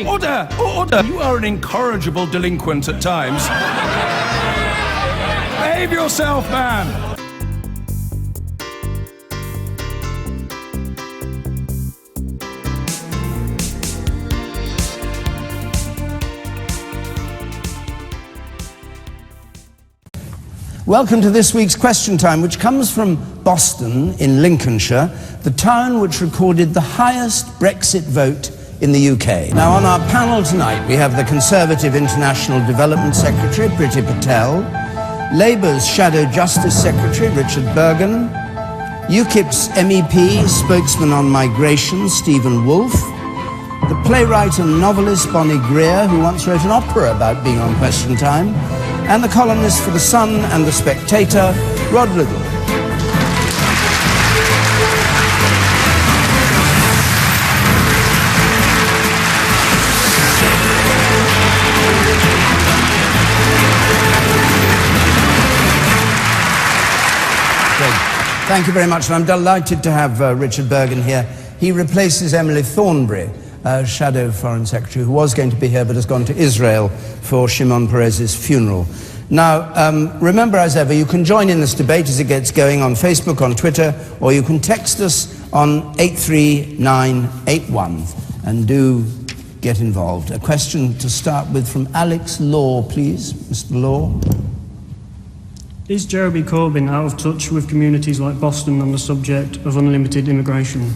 Order! Order! You are an incorrigible delinquent at times. Behave yourself, man! Welcome to this week's Question Time, which comes from Boston in Lincolnshire, the town which recorded the highest Brexit vote in the UK. Now, on our panel tonight, we have the Conservative International Development Secretary, Priti Patel, Labour's Shadow Justice Secretary, Richard Burgon, UKIP's MEP, spokesman on migration, Stephen Wolfe, the playwright and novelist Bonnie Greer, who once wrote an opera about being on Question Time, and the columnist for The Sun and The Spectator, Rod Liddle. Thank you very much, and I'm delighted to have Richard Burgon here. He replaces Emily Thornberry, Shadow Foreign Secretary, who was going to be here but has gone to Israel for Shimon Peres's funeral. Now, remember, as ever, you can join in this debate as it gets going on Facebook, on Twitter, or you can text us on 83981, and do get involved. A question to start with from Alex Law, please. Mr. Law. Is Jeremy Corbyn out of touch with communities like Boston on the subject of unlimited immigration?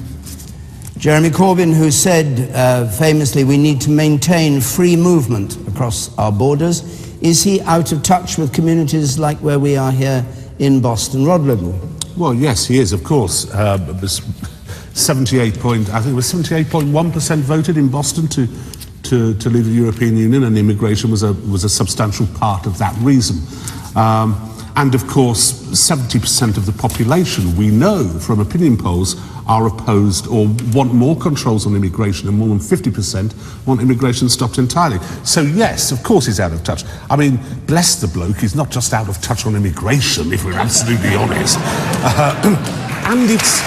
Jeremy Corbyn, who said famously, we need to maintain free movement across our borders. Is he out of touch with communities like where we are here in Boston? Rod Liddle. Well, yes, he is, of course. I think it was 78.1% voted in Boston to leave the European Union, and immigration was a substantial part of that reason. And of course, 70% of the population, we know from opinion polls, are opposed or want more controls on immigration, and more than 50% want immigration stopped entirely. So yes, of course he's out of touch. I mean, bless the bloke, he's not just out of touch on immigration, if we're absolutely honest. And it's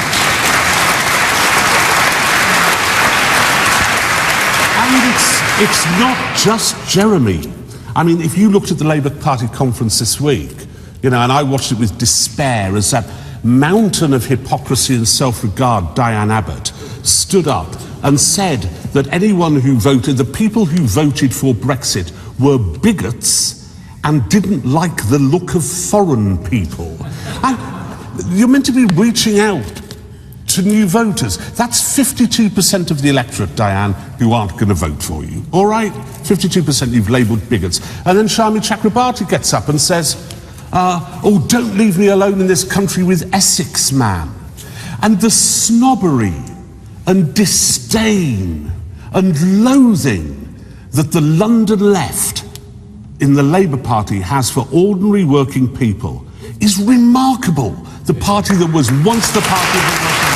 not just Jeremy. I mean, if you looked at the Labour Party conference this week, you know, and I watched it with despair as that mountain of hypocrisy and self-regard, Diane Abbott, stood up and said that anyone who voted, the people who voted for Brexit were bigots and didn't like the look of foreign people. You're meant to be reaching out to new voters. That's 52% of the electorate, Diane, who aren't going to vote for you. All right? 52% you've labelled bigots. And then Shami Chakrabarti gets up and says, oh, don't leave me alone in this country with Essex man. And the snobbery and disdain and loathing that the London left in the Labour Party has for ordinary working people is remarkable. The party that was once the party of the working class.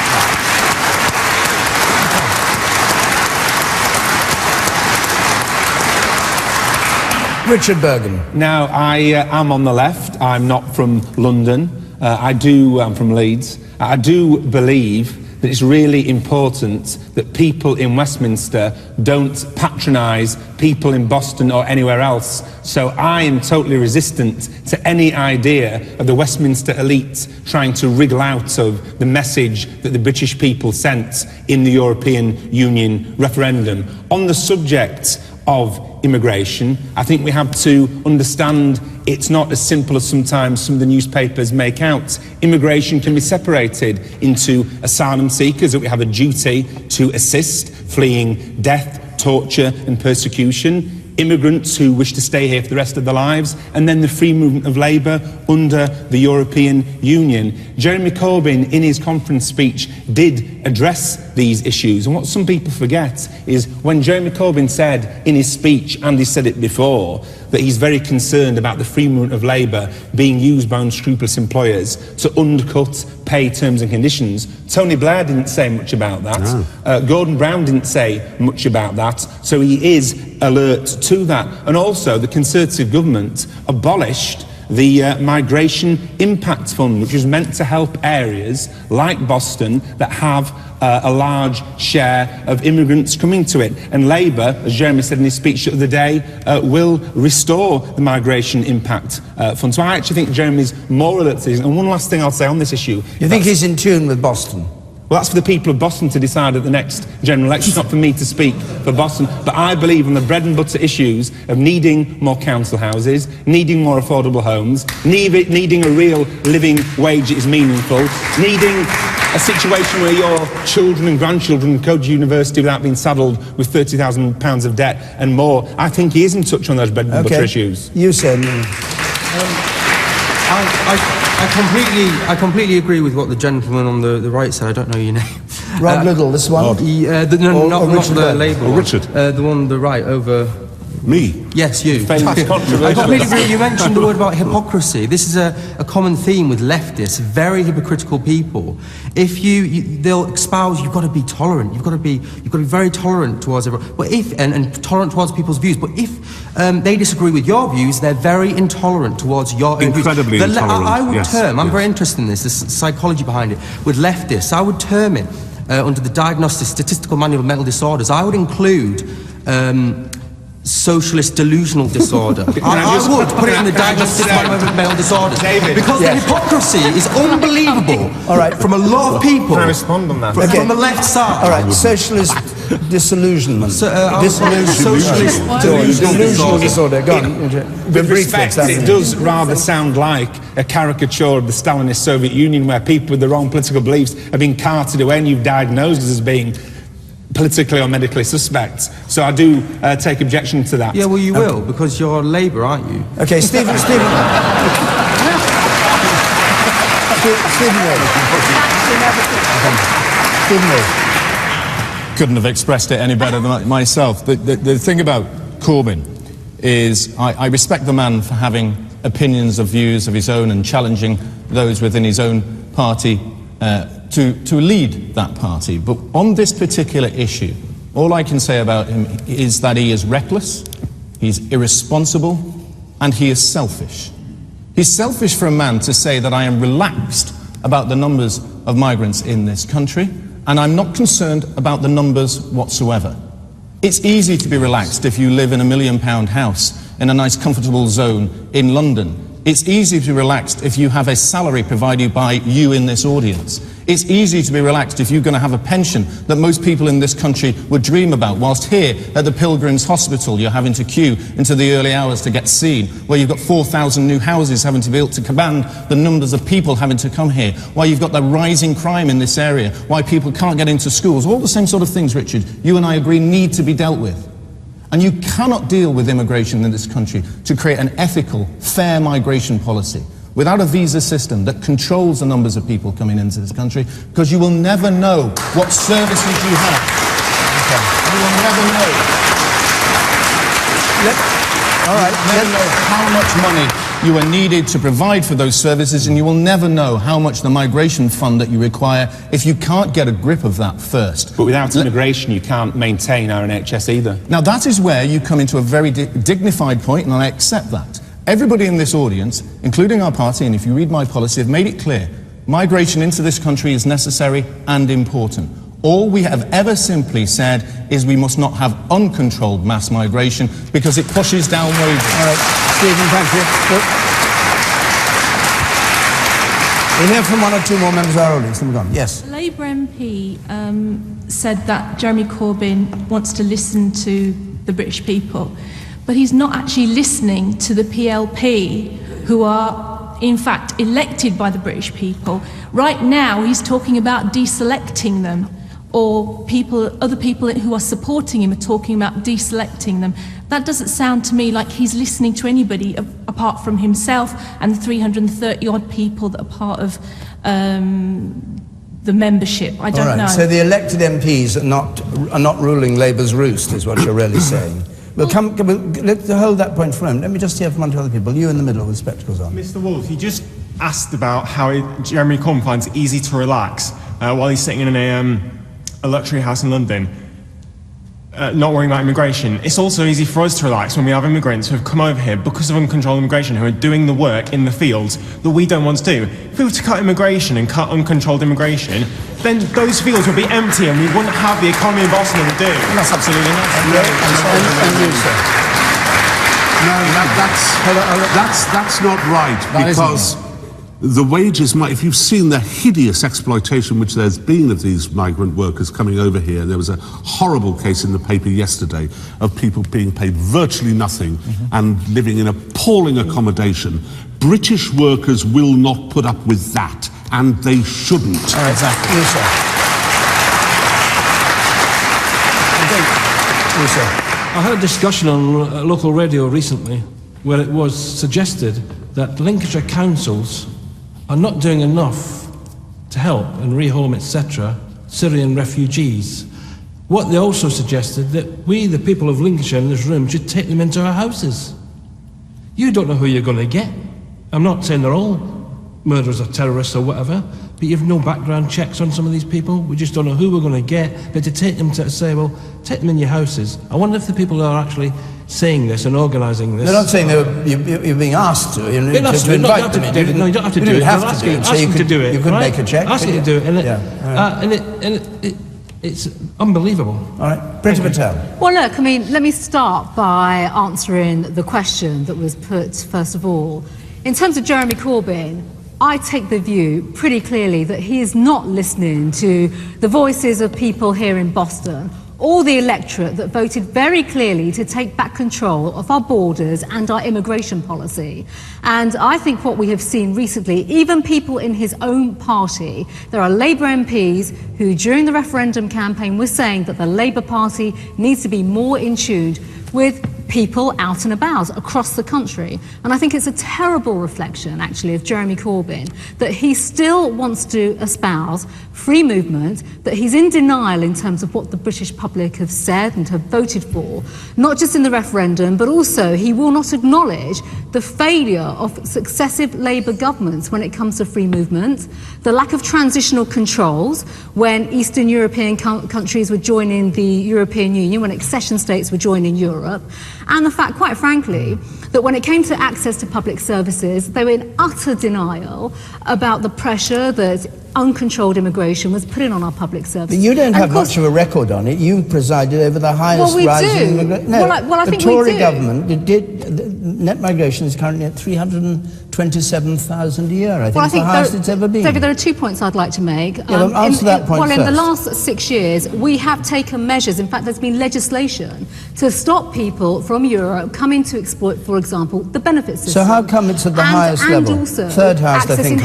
Richard Burgon. Now, I am on the left. I'm not from London. I'm from Leeds. I do believe that it's really important that people in Westminster don't patronise people in Boston or anywhere else. So I am totally resistant to any idea of the Westminster elite trying to wriggle out of the message that the British people sent in the European Union referendum. On the subject of immigration, I think we have to understand it's not as simple as sometimes some of the newspapers make out. Immigration can be separated into asylum seekers that we have a duty to assist, fleeing death, torture and persecution, immigrants who wish to stay here for the rest of their lives, and then the free movement of labour under the European Union. Jeremy Corbyn, in his conference speech, did address these issues. And what some people forget is when Jeremy Corbyn said in his speech, and he said it before, that he's very concerned about the free movement of labour being used by unscrupulous employers to undercut pay terms and conditions. Tony Blair didn't say much about that. No. Gordon Brown didn't say much about that. So he is alert to that. And also the Conservative government abolished the Migration Impact Fund, which is meant to help areas like Boston that have a large share of immigrants coming to it. And Labour, as Jeremy said in his speech the other day, will restore the Migration Impact Fund. So I actually think Jeremy's more alert to this. And one last thing I'll say on this issue. You think he's in tune with Boston? Well, that's for the people of Boston to decide at the next general election. It's not for me to speak for Boston. But I believe in the bread and butter issues of needing more council houses, needing more affordable homes, needing a real living wage that is meaningful, needing a situation where your children and grandchildren go to university without being saddled with £30,000 of debt and more. I think he is in touch on those bread and butter issues. You said... I completely agree with what the gentleman on the right said. I don't know your name. Rob Liddle, this one? Not the Labour one. Richard. The one on the right, over... Me? Yes, you. I completely agree. You mentioned the word about hypocrisy. This is a common theme with leftists, very hypocritical people. If they'll espouse, you've got to be tolerant. You've got to be very tolerant towards everyone. But and tolerant towards people's views. But if they disagree with your views, they're very intolerant towards your own views. Incredibly intolerant. I would term. I'm very interested in this. The psychology behind it with leftists. I would term it under the Diagnostic Statistical Manual of Mental Disorders. I would include. Socialist delusional disorder. I would put it in the Diagnostic Manual of Mental Disorders because the hypocrisy is unbelievable. All right. From a lot of people. Can I respond on that? From the left side. All right, socialist disillusionment. Socialist delusional disorder. Go on. With respect, it does rather sound like a caricature of the Stalinist Soviet Union where people with the wrong political beliefs have been carted away and you've diagnosed as being politically or medically suspect. So I do take objection to that. Yeah, well, you will, because you're Labour, aren't you? Okay, Stephen Stephen Stephen Couldn't have expressed it any better than myself. The thing about Corbyn is I respect the man for having opinions of views of his own and challenging those within his own party to lead that party. But on this particular issue, all I can say about him is that he is reckless, he's irresponsible, and he is selfish. He's selfish for a man to say that I am relaxed about the numbers of migrants in this country, and I'm not concerned about the numbers whatsoever. It's easy to be relaxed if you live in £1 million house in a nice comfortable zone in London. It's easy to be relaxed if you have a salary provided by you in this audience. It's easy to be relaxed if you're going to have a pension that most people in this country would dream about, whilst here at the Pilgrims Hospital you're having to queue into the early hours to get seen, where you've got 4,000 new houses having to be built to command the numbers of people having to come here, why you've got the rising crime in this area, why people can't get into schools, all the same sort of things, Richard, you and I agree need to be dealt with. And you cannot deal with immigration in this country to create an ethical, fair migration policy without a visa system that controls the numbers of people coming into this country, because you will never know what services you have. You will never know. Never know how much money you are needed to provide for those services, and you will never know how much the migration fund that you require if you can't get a grip of that first. But without immigration, you can't maintain our NHS either. Now that is where you come into a very dignified point, and I accept that. Everybody in this audience, including our party, and if you read my policy, have made it clear, migration into this country is necessary and important. All we have ever simply said is we must not have uncontrolled mass migration because it pushes down wages. All right, Stephen, thank you. We'll hear from one or two more members of our audience. Then we're gone. Yes. The Labour MP said that Jeremy Corbyn wants to listen to the British people, but he's not actually listening to the PLP, who are, in fact, elected by the British people. Right now, he's talking about deselecting them, or other people who are supporting him are talking about deselecting them. That doesn't sound to me like he's listening to anybody apart from himself and the 330-odd people that are part of the membership. I don't know. So the elected MPs are not ruling Labour's roost, is what you're really saying. Let's hold that point for a moment. Let me just hear from one or two other people. You in the middle with spectacles on. Mr. Wolf, you just asked about how Jeremy Corbyn finds it easy to relax while he's sitting in a luxury house in London. not worrying about immigration, it's also easy for us to relax when we have immigrants who have come over here because of uncontrolled immigration, who are doing the work in the fields that we don't want to do. If we were to cut immigration and cut uncontrolled immigration, then those fields would be empty and we wouldn't have the economy in Boston that we do. That's absolutely not. And you, sir? No, that's not right, because the wages, if you've seen the hideous exploitation which there's been of these migrant workers coming over here, there was a horrible case in the paper yesterday of people being paid virtually nothing and living in appalling accommodation. British workers will not put up with that, and they shouldn't. Exactly. You, sir. You, sir. I heard a discussion on local radio recently where it was suggested that Lincolnshire councils are not doing enough to help and rehome, etc., Syrian refugees. What they also suggested that we, the people of Lincolnshire in this room, should take them into our houses. You don't know who you're going to get. I'm not saying they're all murderers or terrorists or whatever, but you've no background checks on some of these people. We just don't know who we're going to get, but to take them to say, well, take them in your houses. I wonder if the people who are actually saying this and organising this... They're not saying you're being asked to, to invite them in. No, you don't have to do it. Ask them to do it. You could make a check. Ask them to do it. It's unbelievable. All right. Priti Patel. Well, look, I mean, let me start by answering the question that was put first of all. In terms of Jeremy Corbyn, I take the view pretty clearly that he is not listening to the voices of people here in Boston or the electorate that voted very clearly to take back control of our borders and our immigration policy. And I think what we have seen recently, even people in his own party, there are Labour MPs who during the referendum campaign were saying that the Labour Party needs to be more in tune with people out and about across the country. And I think it's a terrible reflection, actually, of Jeremy Corbyn, that he still wants to espouse free movement, that he's in denial in terms of what the British public have said and have voted for, not just in the referendum, but also he will not acknowledge the failure of successive Labour governments when it comes to free movement, the lack of transitional controls when Eastern European countries were joining the European Union, when accession states were joining Europe, and the fact, quite frankly, that when it came to access to public services, they were in utter denial about the pressure that uncontrolled immigration was putting on our public services. But you don't have much of a record on it. You presided over the highest rising immigration. No, I think the Tory government net migration is currently at 327,000 a year. I think it's the highest it's ever been. David, there are 2 points I'd like to make. Answer that point first. In the last 6 years, we have taken measures. In fact, there's been legislation to stop people from Europe coming to exploit, for example, the benefit system. So how come it's at the highest level? And also third highest, I think.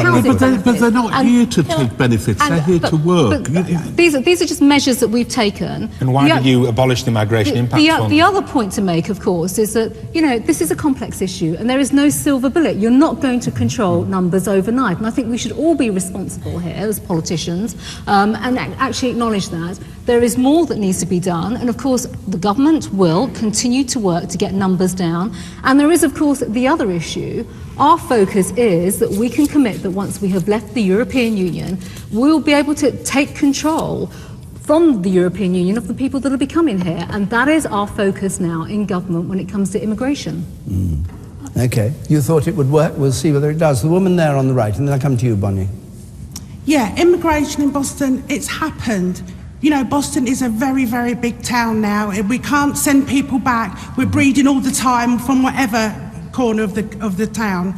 But they're not here to take benefits. They're here to work. These are just measures that we've taken. And why did you abolish the migration impact fund? The other point to make, of course, is that, this is a complex issue and there is no silver bullet. You're not going to control numbers overnight. And I think we should all be responsible here as politicians and actually acknowledge that. There is more that needs to be done. And, of course, the government will continue to work to get numbers down. And there is, of course, the other issue. Our focus is that we can commit that once we have left the European Union, we'll be able to take control from the European Union of the people that will be coming here. And that is our focus now in government when it comes to immigration. Okay. You thought it would work. We'll see whether it does. The woman there on the right, and then I'll come to you, Bonnie. Yeah, immigration in Boston, it's happened. Boston is a very, very big town now. We can't send people back. We're breeding all the time from whatever corner of the town.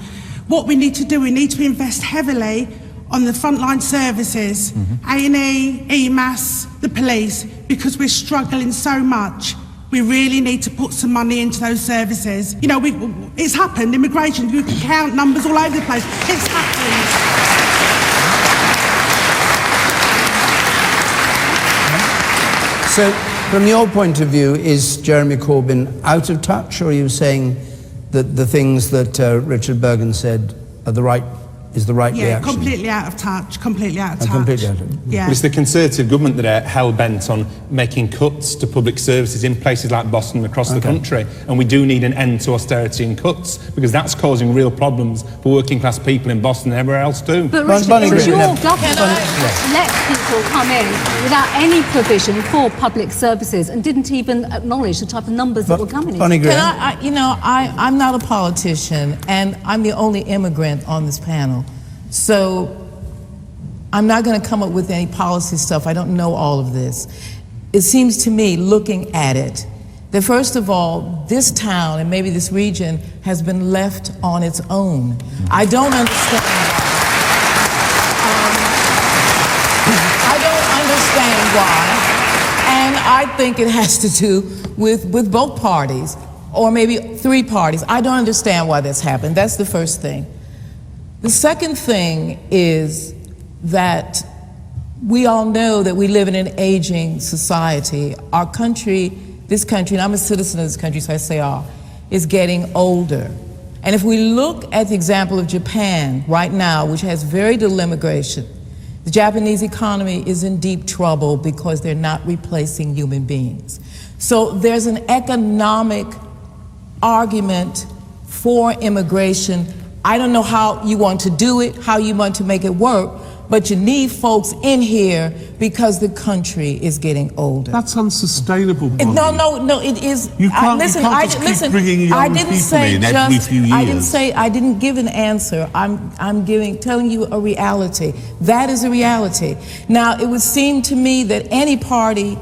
What we need to do, we need to invest heavily on the frontline services, A&E, EMAS, the police, because we're struggling so much. We really need to put some money into those services. It's happened, immigration, you can count numbers all over the place. It's happened. So, from your point of view, is Jeremy Corbyn out of touch, or are you saying that the things that Richard Burgon said are the right is the right Yeah, reaction. completely out of touch, completely out of touch. Completely out of Yeah. But it's the Conservative government that are hell-bent on making cuts to public services in places like Boston and across the country. And we do need an end to austerity and cuts, because that's causing real problems for working-class people in Boston and everywhere else too. But Richard, it's your government let people come in without any provision for public services and didn't even acknowledge the type of numbers that were coming in. I'm not a politician, and I'm the only immigrant on this panel. So I'm not going to come up with any policy stuff. I don't know all of this. It seems to me, looking at it, that first of all, this town and maybe this region has been left on its own. I don't understand. I don't understand why. And I think it has to do with both parties, or maybe three parties. I don't understand why that's happened. That's the first thing. The second thing is that we all know that we live in an aging society. Our country, this country, and I'm a citizen of this country, so I say all, is getting older. And if we look at the example of Japan right now, which has very little immigration, the Japanese economy is in deep trouble because they're not replacing human beings. So there's an economic argument for immigration. I don't know how you want to do it, how you want to make it work, but you need folks in here because the country is getting older. That's unsustainable, Bonnie. No, it is. You can't just keep bringing young people in every few years. I didn't give an answer. I'm telling you a reality. That is a reality. Now, it would seem to me that any party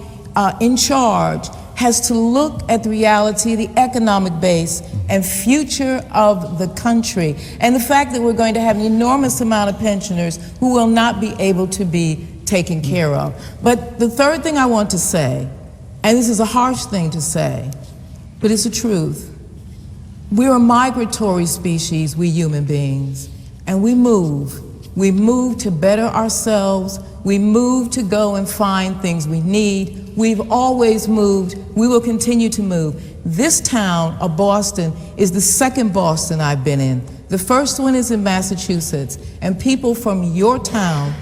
in charge has to look at the reality, the economic base and future of the country, and the fact that we're going to have an enormous amount of pensioners who will not be able to be taken care of. But the third thing I want to say, and this is a harsh thing to say, but it's the truth. We're a migratory species, we human beings, and we move. We move to better ourselves. We move to go and find things we need. We've always moved. We will continue to move. This town of Boston is the second Boston I've been in. The first one is in Massachusetts, and people from your town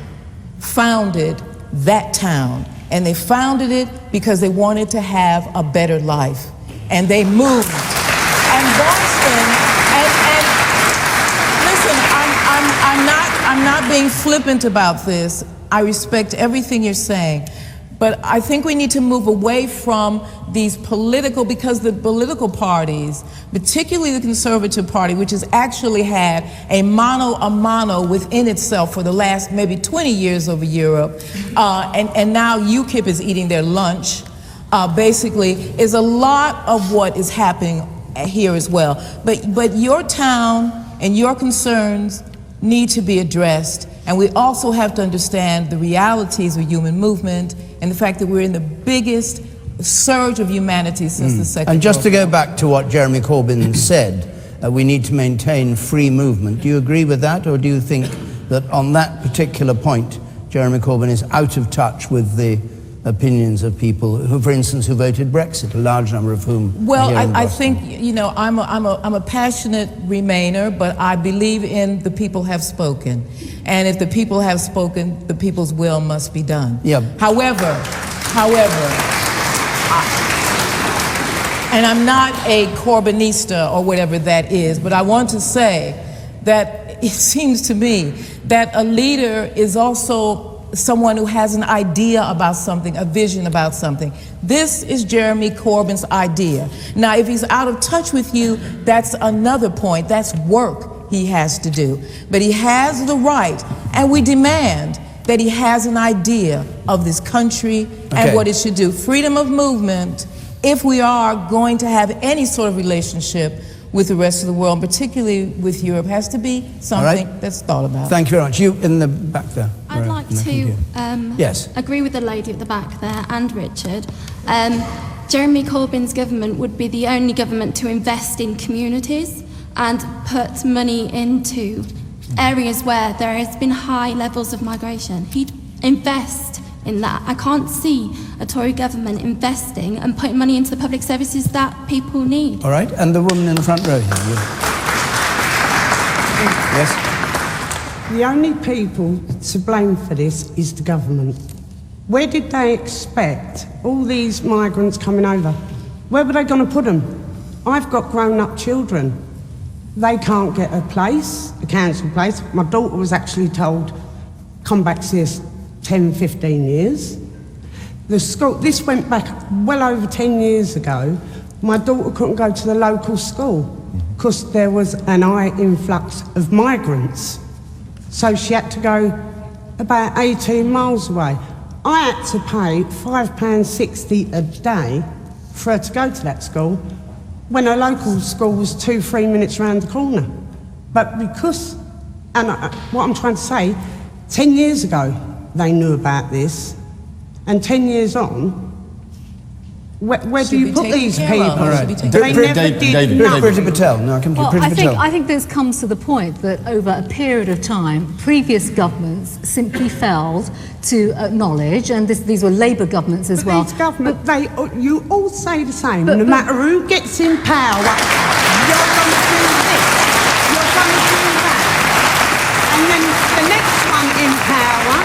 founded that town. And they founded it because they wanted to have a better life. And they moved. And Boston, and listen, I'm not being flippant about this. I respect everything you're saying. But I think we need to move away from these because the political parties, particularly the Conservative Party, which has actually had a mano within itself for the last maybe 20 years over Europe, and now UKIP is eating their lunch, basically, is a lot of what is happening here as well. But your town and your concerns need to be addressed, and we also have to understand the realities of human movement and the fact that we're in the biggest surge of humanity since the Second World War. And just to go back to what Jeremy Corbyn said, we need to maintain free movement. Do you agree with that, or do you think that on that particular point, Jeremy Corbyn is out of touch with the opinions of people who, for instance, who voted Brexit, a large number of whom Well, are here in I Boston? think, I'm a passionate Remainer, but I believe in the people have spoken. And if the people have spoken, the people's will must be done. Yeah. However, and I'm not a Corbynista or whatever that is, but I want to say that it seems to me that a leader is also someone who has an idea about something, a vision about something. This is Jeremy Corbyn's idea. Now, if he's out of touch with you, that's another point. That's work he has to do. But he has the right, and we demand that he has an idea of this country and what it should do. Freedom of movement, if we are going to have any sort of relationship with the rest of the world, particularly with Europe, has to be something that's thought about. Thank you very much. You in the back there. I'd like to yes. agree with the lady at the back there and Richard. Jeremy Corbyn's government would be the only government to invest in communities and put money into areas where there has been high levels of migration. He'd invest in that. I can't see a Tory government investing and putting money into the public services that people need. All right, and the woman in the front row here. Yes? The only people to blame for this is the government. Where did they expect all these migrants coming over? Where were they going to put them? I've got grown-up children. They can't get a place, a council place. My daughter was actually told, come back to this 10, 15 years. The school, this went back well over 10 years ago. My daughter couldn't go to the local school because there was an high influx of migrants. So she had to go about 18 miles away. I had to pay £5.60 a day for her to go to that school when her local school was 2-3 minutes round the corner. But because, what I'm trying to say, 10 years ago they knew about this, and 10 years on, where do you put these people? All right. They never did nothing. Priti Patel. No, I come to Priti Patel. I think this comes to the point that over a period of time, previous governments simply failed to acknowledge, and these were Labour governments as well. These governments, you all say the same. No matter who gets in power, you're going to do this, you're going to do that. And then the next one in power,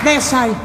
they'll say,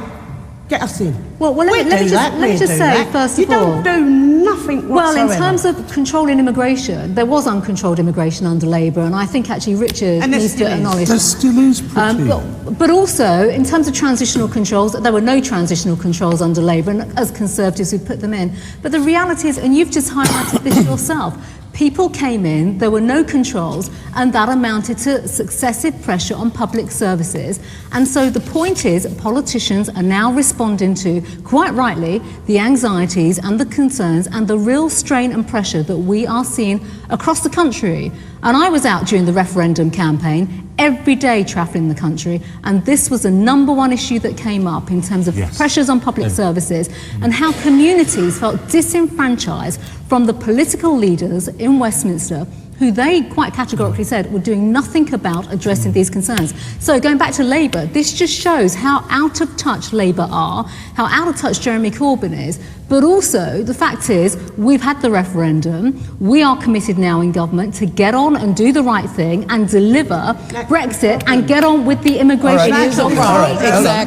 get us in. Well, let me just say, first of all, you don't do nothing whatsoever. Well, in terms of controlling immigration, there was uncontrolled immigration under Labour, and I think actually Richard needs to acknowledge that. There still is, Priti. But also, in terms of transitional controls, there were no transitional controls under Labour, and as Conservatives we put them in. But the reality is, and you've just highlighted this yourself, people came in, there were no controls, and that amounted to successive pressure on public services. And so the point is, politicians are now responding to, quite rightly, the anxieties and the concerns and the real strain and pressure that we are seeing across the country. And I was out during the referendum campaign, every day travelling the country, and this was the #1 issue that came up in terms of pressures on public services and how communities felt disenfranchised from the political leaders in Westminster who they quite categorically said were doing nothing about addressing these concerns. So going back to Labour, this just shows how out of touch Labour are, how out of touch Jeremy Corbyn is, but also the fact is we've had the referendum, we are committed now in government to get on and do the right thing and deliver Brexit and get on with the immigration. We have to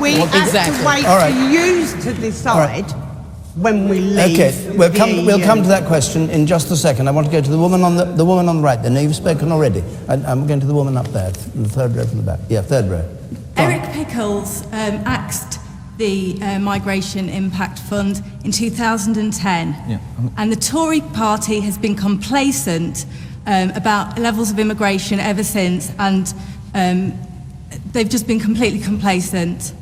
wait for you to decide when we leave. Okay, we'll come to that question in just a second. I want to go to the woman on the woman on the right. There, you've spoken already. I'm going to the woman up there, in the third row from the back. Yeah, third row. Eric Pickles axed the Migration Impact Fund in 2010, and the Tory party has been complacent about levels of immigration ever since, and they've just been completely complacent.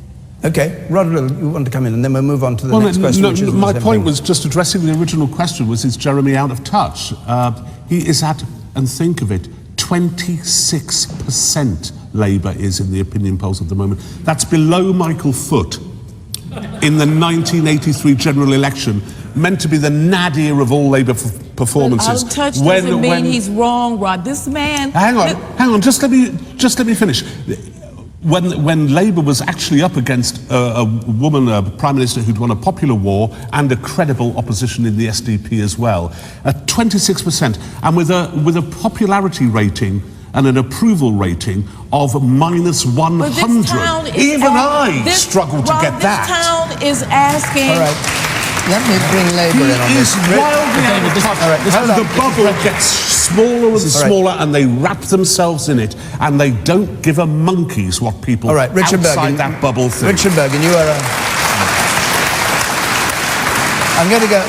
Okay, Rod Liddle, you want to come in, and then we'll move on to the next question. No, my point was just addressing the original question, was is Jeremy out of touch? He is at, and think of it, 26% Labour is in the opinion polls at the moment. That's below Michael Foot in the 1983 general election, meant to be the nadir of all Labour performances. Out of touch doesn't mean he's wrong, Rod. This man... Hang on, just let me finish. When Labour was actually up against a woman, a Prime Minister who'd won a popular war and a credible opposition in the SDP as well, at 26%, and with a popularity rating and an approval rating of -100. Even I struggle to get that. This town is asking... All right. Let me bring Labour in on this. The bubble gets smaller and smaller, and they wrap themselves in it, and they don't give a monkey's what people Richard outside Burgon, that bubble think. Richard Burgon, you are I'm going to go...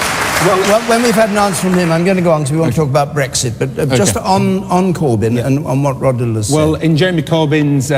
Well, when we've had an answer from him, I'm going to go on because we want to talk about Brexit, but just on Corbyn and on what Rod Liddle has said. Well, in Jeremy Corbyn's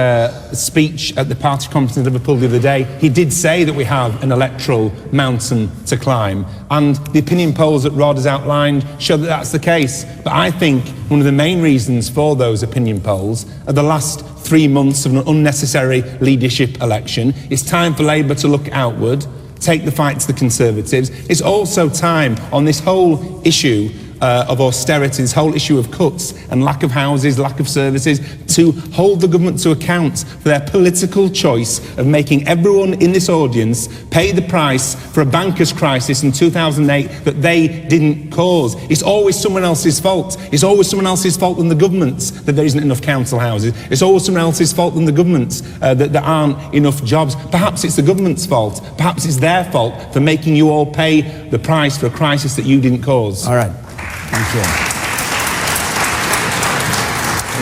speech at the party conference in Liverpool the other day, he did say that we have an electoral mountain to climb, and the opinion polls that Rod has outlined show that that's the case. But I think one of the main reasons for those opinion polls are the last 3 months of an unnecessary leadership election. It's time for Labour to look outward, take the fight to the Conservatives. It's also time on this whole issue of austerity, this whole issue of cuts and lack of houses, lack of services, to hold the government to account for their political choice of making everyone in this audience pay the price for a bankers' crisis in 2008 that they didn't cause. It's always someone else's fault. It's always someone else's fault than the government's that there isn't enough council houses. It's always someone else's fault than the government's that there aren't enough jobs. Perhaps it's the government's fault. Perhaps it's their fault for making you all pay the price for a crisis that you didn't cause. All right. Thank you.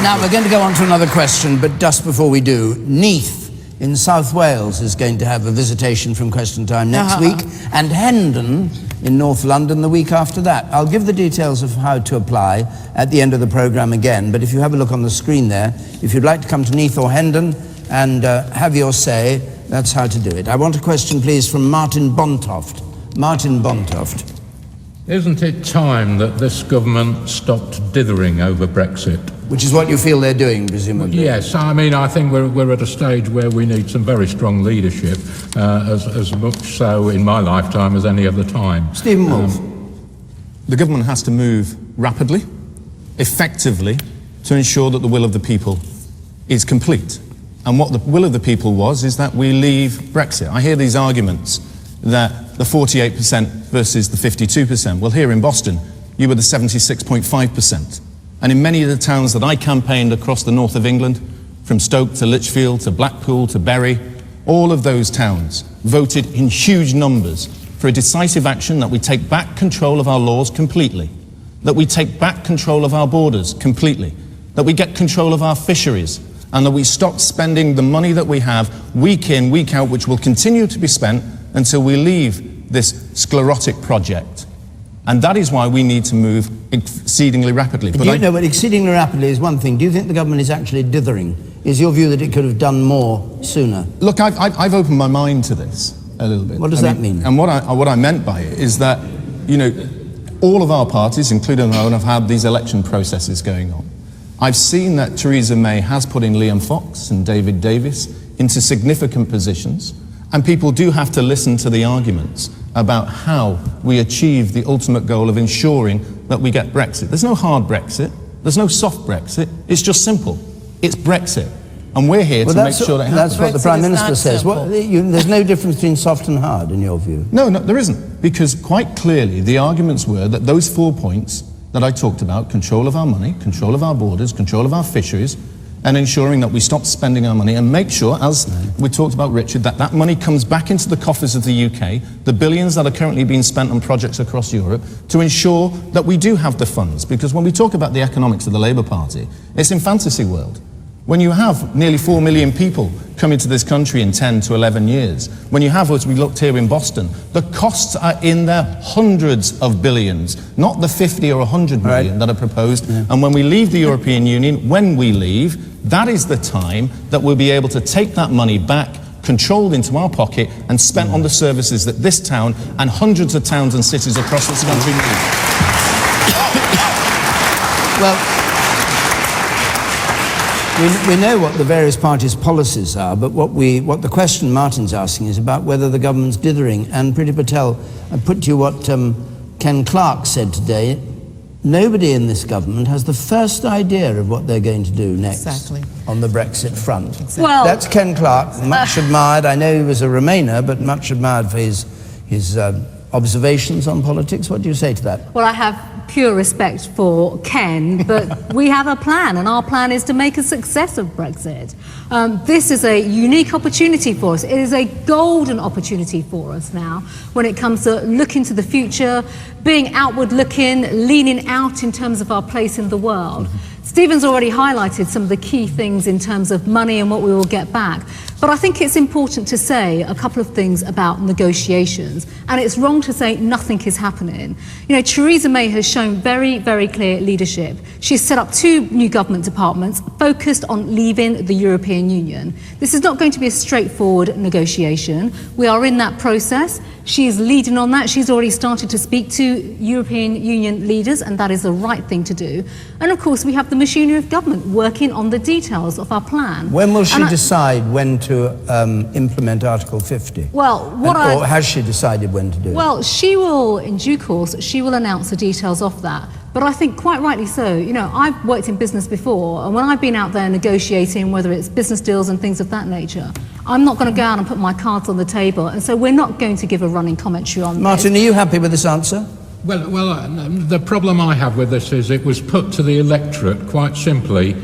Now we're going to go on to another question, but just before we do, Neath in South Wales is going to have a visitation from Question Time next week, and Hendon in North London the week after that. I'll give the details of how to apply at the end of the programme again, but if you have a look on the screen there, if you'd like to come to Neath or Hendon and have your say, that's how to do it. I want a question, please, from Martin Bontoft. Martin Bontoft. Isn't it time that this government stopped dithering over Brexit? Which is what you feel they're doing, presumably? Yes, I mean, I think we're at a stage where we need some very strong leadership, as much so in my lifetime as any other time. Stephen Wolfe. The government has to move rapidly, effectively, to ensure that the will of the people is complete. And what the will of the people is that we leave Brexit. I hear these arguments that the 48% versus the 52%. Well, here in Boston, you were the 76.5%. And in many of the towns that I campaigned across the north of England, from Stoke to Lichfield to Blackpool to Bury, all of those towns voted in huge numbers for a decisive action that we take back control of our laws completely, that we take back control of our borders completely, that we get control of our fisheries, and that we stop spending the money that we have week in, week out, which will continue to be spent until we leave this sclerotic project. And that is why we need to move exceedingly rapidly. But exceedingly rapidly is one thing. Do you think the government is actually dithering? Is your view that it could have done more sooner? Look, I've opened my mind to this a little bit. What does that mean? And what I meant by it is that, you know, all of our parties, including our own, have had these election processes going on. I've seen that Theresa May has put in Liam Fox and David Davis into significant positions. And people do have to listen to the arguments about how we achieve the ultimate goal of ensuring that we get Brexit. There's no hard Brexit. There's no soft Brexit. It's just simple. It's Brexit. And we're here to make sure that it happens. That's what the Prime Minister says. There's no difference between soft and hard, in your view? No, there isn't. Because quite clearly the arguments were that those 4 points that I talked about, control of our money, control of our borders, control of our fisheries, and ensuring that we stop spending our money and make sure, as we talked about, Richard, that that money comes back into the coffers of the UK, the billions that are currently being spent on projects across Europe, to ensure that we do have the funds. Because when we talk about the economics of the Labour Party, it's in fantasy world. When you have nearly 4 million people coming to this country in 10 to 11 years, when you have, as we looked here in Boston, the costs are in the hundreds of billions, not the 50 or 100 million that are proposed. Yeah. And when we leave the European Union, when we leave, that is the time that we'll be able to take that money back, controlled into our pocket, and spent on the services that this town and hundreds of towns and cities across this country need. Well, we know what the various parties' policies are, but what the question Martin's asking is about whether the government's dithering. And Priti Patel, I put to you what Ken Clarke said today. Nobody in this government has the first idea of what they're going to do next on the Brexit front. Exactly. Well, that's Ken Clarke, much admired. I know he was a Remainer, but much admired for his observations on politics. What do you say to that? Well, I have pure respect for Ken, but we have a plan, and our plan is to make a success of Brexit. This is a unique opportunity for us. It is a golden opportunity for us now when it comes to looking to the future, being outward looking, leaning out in terms of our place in the world. Stephen's already highlighted some of the key things in terms of money and what we will get back. But I think it's important to say a couple of things about negotiations. And it's wrong to say nothing is happening. You know, Theresa May has shown very, very clear leadership. She's set up 2 new government departments focused on leaving the European Union. This is not going to be a straightforward negotiation. We are in that process. She's leading on that. She's already started to speak to European Union leaders, and that is the right thing to do. And of course, we have the machinery of government working on the details of our plan. When will she decide when to implement Article 50? Well, or has she decided when to do it? Well, she will, in due course, she will announce the details of that. But I think quite rightly so. You know, I've worked in business before, and when I've been out there negotiating, whether it's business deals and things of that nature, I'm not going to go out and put my cards on the table, and so we're not going to give a running commentary on Martin, this. are you happy with this answer? Well, the problem I have with this is it was put to the electorate quite simply,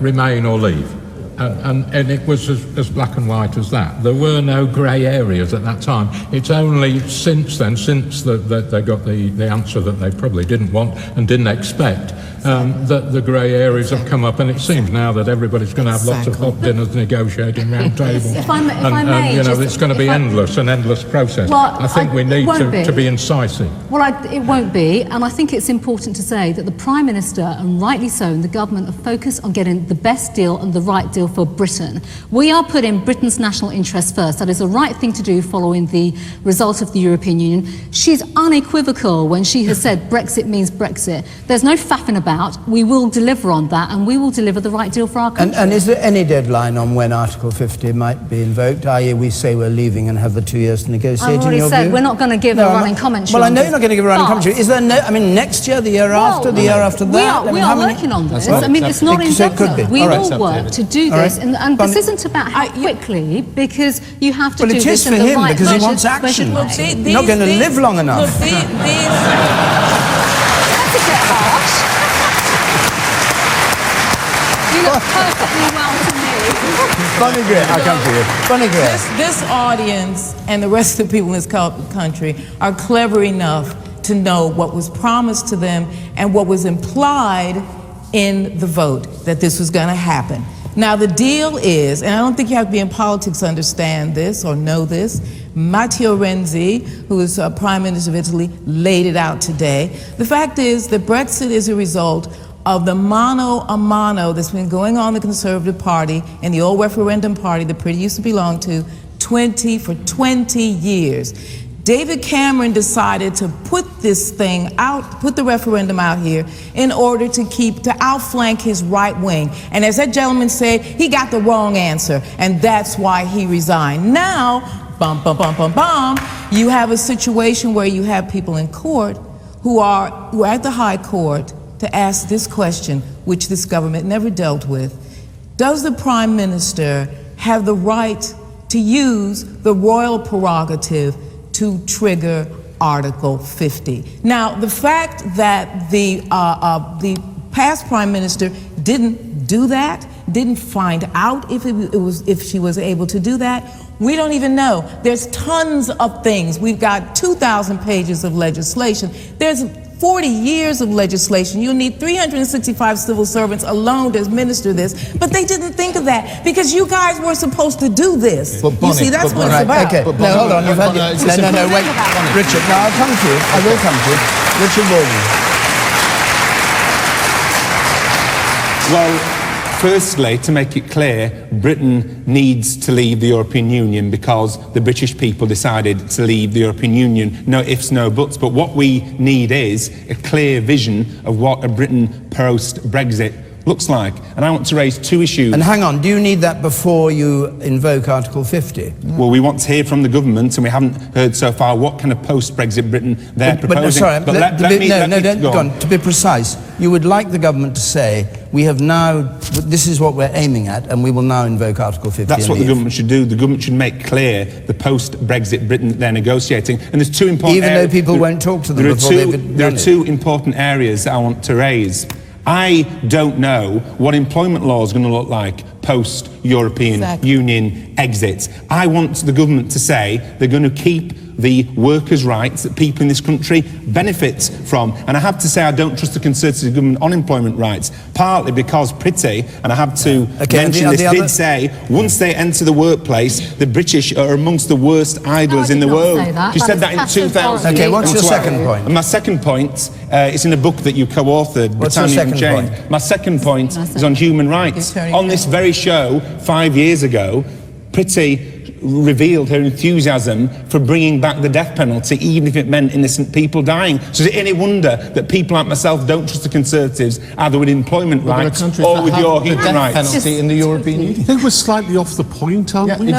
remain or leave. And it was as black and white as that. There were no grey areas at that time. It's only since then, since they got the answer that they probably didn't want and didn't expect, that the grey areas have come up, and it seems now that everybody's going to have lots of hot dinners negotiating round tables. If I may, you know, it's going to be an endless process. Well, I think we need to be incisive. Well, it won't be, and I think it's important to say that the Prime Minister, and rightly so, and the government are focused on getting the best deal and the right deal for Britain. We are putting Britain's national interest first. That is the right thing to do following the result of the European Union. She's unequivocal when she has said Brexit means Brexit. There's no faffing about. We will deliver on that, and we will deliver the right deal for our country. And is there any deadline on when Article 50 might be invoked? I.e. we say we're leaving and have the 2 years to negotiate, I've already in your said view? we're not going to give a running commentary. Well, I know you're not going to give a running commentary. Is there no, I mean, next year, the year after, the year after that? We are working on this. I mean, it's not indefinite. We will work to do this, and this isn't about how quickly, because you have to do this. Well, it is for him, because he wants action. He's not going to live long enough. That's a bit harsh. You look perfectly well to me. Funny Greer, I come to you. Funny Greer. This audience and the rest of the people in this country are clever enough to know what was promised to them and what was implied in the vote, that this was going to happen. Now, the deal is, and I don't think you have to be in politics to understand this or know this, Matteo Renzi, who is Prime Minister of Italy, laid it out today. The fact is that Brexit is a result of the mano a mano that's been going on in the Conservative Party and the old referendum party that Pretty used to belong to for 20 years. David Cameron decided to put this thing out, put the referendum out here in order to outflank his right wing. And as that gentleman said, he got the wrong answer, and that's why he resigned. Now, you have a situation where you have people in court who are at the High Court to ask this question, which this government never dealt with. Does the Prime Minister have the right to use the royal prerogative to trigger Article 50? Now, the fact that the past Prime Minister didn't do that, didn't find out if she was able to do that, we don't even know. There's tons of things. We've got 2,000 pages of legislation. There's 40 years of legislation. You'll need 365 civil servants alone to administer this, but they didn't think of that because you guys were supposed to do this. You see, that's what it's about. Okay, no, hold on. No, wait. Richard, now I'll come to you. I will come to you. Richard Burgon. Well, firstly, to make it clear, Britain needs to leave the European Union because the British people decided to leave the European Union. No ifs, no buts. But what we need is a clear vision of what a Britain post-Brexit looks like. And I want to raise two issues. And hang on, do you need that before you invoke Article 50? Well, we want to hear from the government, and we haven't heard so far what kind of post-Brexit Britain they're proposing. To be precise, you would like the government to say, we have now, this is what we're aiming at, and we will now invoke Article 50. That's what the government should do. The government should make clear the post-Brexit Britain they're negotiating. And there's two important Even though people won't talk to them before they've done it. There are two important areas that I want to raise. I don't know what employment law is going to look like post-European Union exit. I want the government to say they're going to keep the workers' rights that people in this country benefit from. And I have to say I don't trust the Conservative government on employment rights, partly because Pretty, and I have to mention this, did say once they enter the workplace, the British are amongst the worst idlers in the world. She said that in 2000. Okay, what's your second point? And my second point, it's in a book that you co-authored, Britannia Unchained. My second point is on human rights. On this very show, 5 years ago, Pretty revealed her enthusiasm for bringing back the death penalty, even if it meant innocent people dying. So is it any wonder that people like myself don't trust the Conservatives, either with employment rights or with your human rights? Penalty in the European Union. I think we're slightly off the point, aren't we? I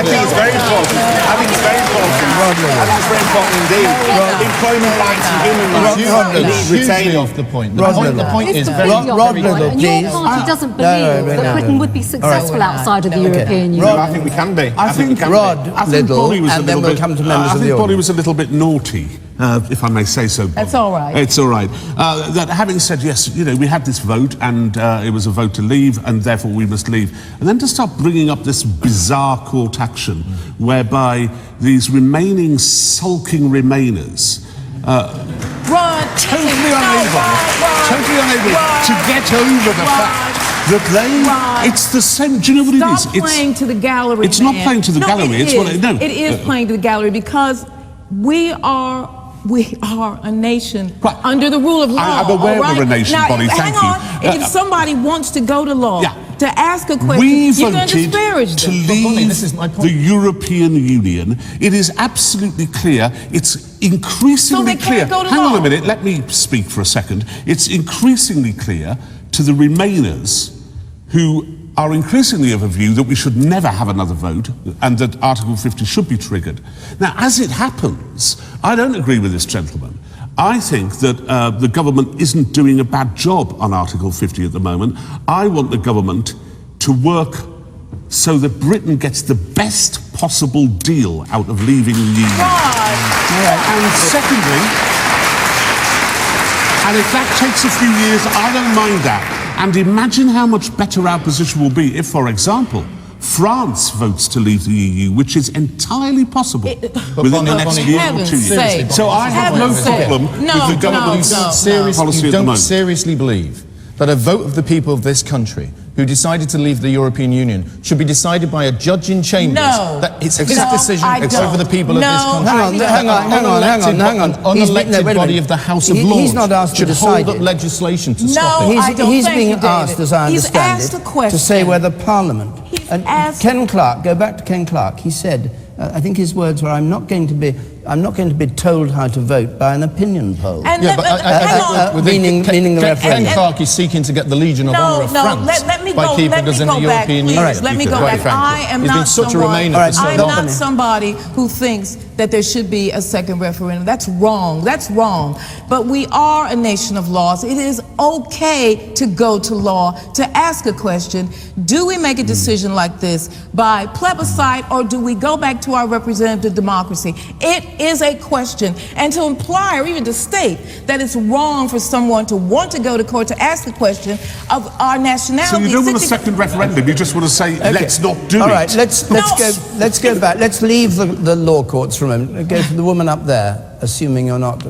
think it's very important. I think it's very important. I think it's very important indeed. Employment rights and human rights. Hugely off the point. The point is very, and your party doesn't believe that Britain would be successful outside of the European Union. I think we can be. I think Liddle, and then we'll come to members of the audience. I think Bonnie was a little bit naughty, if I may say so. That's all right. It's all right. That having said, yes, you know, we had this vote, and it was a vote to leave, and therefore we must leave. And then to start bringing up this bizarre court action, whereby these remaining sulking Remainers totally unable to get over the fact that it's the same. Do you know what it is? Stop playing to the gallery. It's not playing to the gallery. It is playing to the gallery because we are a nation under the rule of law. I'm aware we're a nation, now, Bonnie. Thank you. If somebody wants to go to law to ask a question, we you're going to voted disparage to them. leave Bonnie, this is my point. the European Union. It is absolutely clear. It's increasingly clear. Hang on a minute. Let me speak for a second. It's increasingly clear to the Remainers, who are increasingly of a view that we should never have another vote and that Article 50 should be triggered. Now, as it happens, I don't agree with this gentleman. I think that the government isn't doing a bad job on Article 50 at the moment. I want the government to work so that Britain gets the best possible deal out of leaving the Union. And secondly, and if that takes a few years, I don't mind that. And imagine how much better our position will be if, for example, France votes to leave the EU, which is entirely possible within the next year or 2 years. So I have no problem with the government's policy at the moment. You don't seriously believe that a vote of the people of this country who decided to leave the European Union should be decided by a judge in chambers? No. That it's his decision over the people of this country. Hang on. An unelected body of the House of Lords he's not asked to decide hold up legislation to stop it. He's being asked, as I understand it, to say whether Parliament... Ken Clarke, go back to Ken Clarke. He said, I think his words were, I'm not going to be told how to vote by an opinion poll. Meaning the referendum. Ken Clarke is seeking to get the Legion of Honour of France by keeping us in the European Union. Let me go back. I am not somebody who thinks that there should be a second referendum. That's wrong. That's wrong. But we are a nation of laws. It is okay to go to law, to ask a question. Do we make a decision like this by plebiscite, or do we go back to our representative democracy? It is a question. And to imply or even to state that it's wrong for someone to want to go to court to ask the question of our nationality. So you don't want a second referendum, you just want to say, let's not do it. All right, let's go back. Let's leave the law courts for a moment. Go to the woman up there, assuming you're not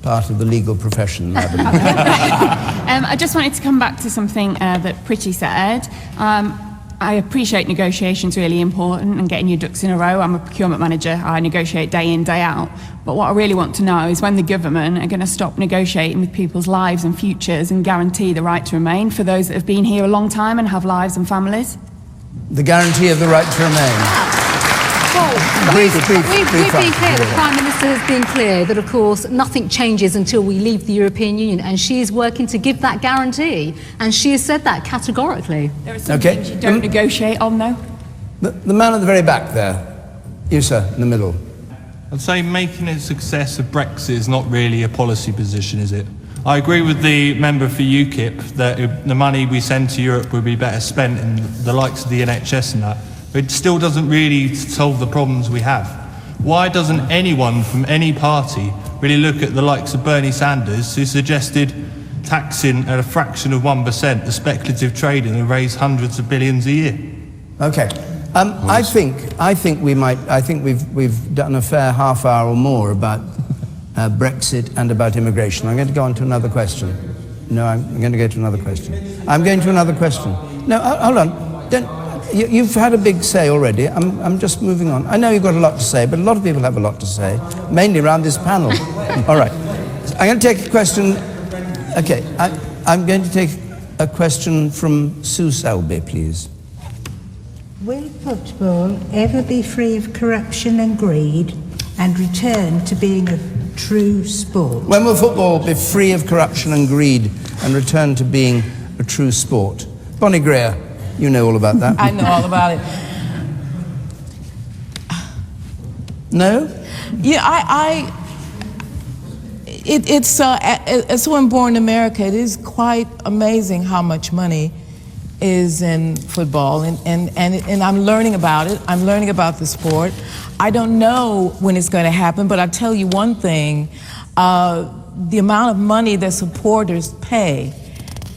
part of the legal profession, madam. I just wanted to come back to something that Pretty said. I appreciate negotiations really important and getting your ducks in a row. I'm a procurement manager. I negotiate day in, day out. But what I really want to know is when the government are going to stop negotiating with people's lives and futures and guarantee the right to remain for those that have been here a long time and have lives and families. The guarantee of the right to remain. We've been clear, the Prime Minister has been clear that, of course, nothing changes until we leave the European Union, and she is working to give that guarantee, and she has said that categorically. There are some things you don't negotiate on, though. The man at the very back there. You, sir, in the middle. I'd say making a success of Brexit is not really a policy position, is it? I agree with the member for UKIP that the money we send to Europe would be better spent in the likes of the NHS and that. But it still doesn't really solve the problems we have. Why doesn't anyone from any party really look at the likes of Bernie Sanders, who suggested taxing at a fraction of 1% the speculative trading and raise hundreds of billions a year? Okay. I think we've done a fair half hour or more about Brexit and about immigration. I'm going to go on to another question. No, I'm going to go to another question. I'm going to another question. No, hold on. You've had a big say already. I'm just moving on. I know you've got a lot to say, but a lot of people have a lot to say, mainly around this panel. All right. I'm going to take a question. Okay. I'm going to take a question from Sue Selby, please. Will football ever be free of corruption and greed and return to being a true sport? When will football be free of corruption and greed and return to being a true sport? Bonnie Greer. You know all about that. I know all about it. No? Yeah, it's as someone born in America, it is quite amazing how much money is in football, and I'm learning about it. I'm learning about the sport. I don't know when it's going to happen, but I'll tell you one thing. The amount of money that supporters pay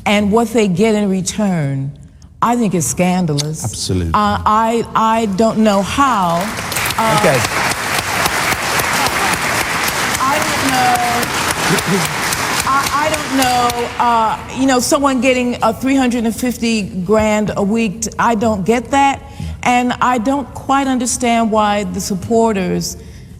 and what they get in return, I think is scandalous. Absolutely. I don't know how. Okay. I don't know. You know, someone getting $350,000 a week. I don't get that, and I don't quite understand why the supporters.